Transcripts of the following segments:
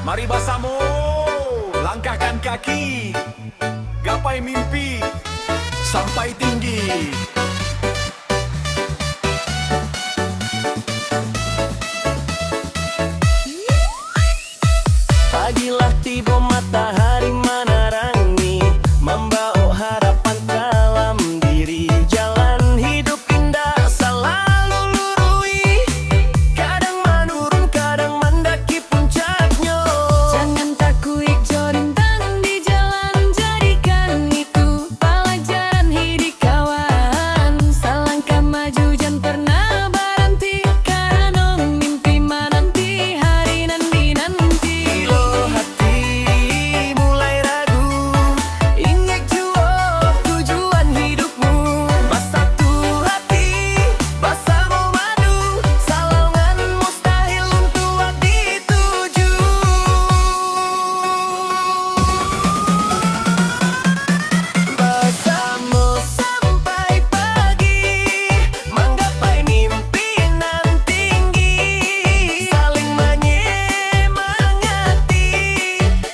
Mari bersama langkahkan kaki, gapai mimpi sampai tinggi. Pagilah tiba matahari menerangi, membawa harapan dalam diri. Jalan hidup indah selalu lurui, kadang menurun, kadang mendaki puncaknya. Jangan takut rintang di jalan, jadikan itu pelajaran hidup kawan. Selangkah maju jangan pernah berhenti, karena mimpi menanti hari nanti. Kalau hati mulai ragu, ingat jua tujuan hidupmu. Bersatu hati, bersama madu, salongan mustahil untuk dituju. Bersama sampai pagi, menggapai mimpi nan tinggi. Saling menyemangati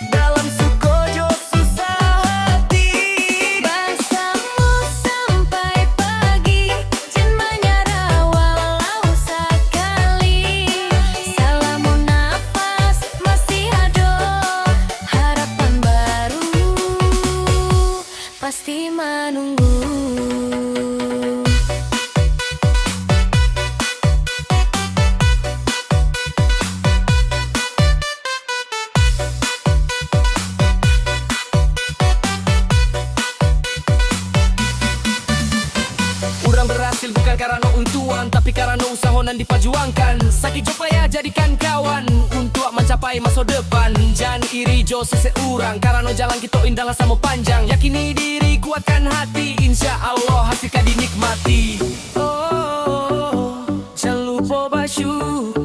dalam suka jo susah hati. Bersama sampai pagi, jangan menyerah walau sekali. Selama nafas masih ada, harapan baru pasti menunggu. Urang berhasil bukan karena untuan, tapi karena usaha nan diperjuangkan. Sakit jo payah jadikan kawan untuk mencapai masa depan. Jangan iri jo seseorang, karena jalan kita indah lah sama panjang. Yakini diri, kuatkan hati, insya Allah hasilkan dinikmati. Oh, jangan lupa bersyukur.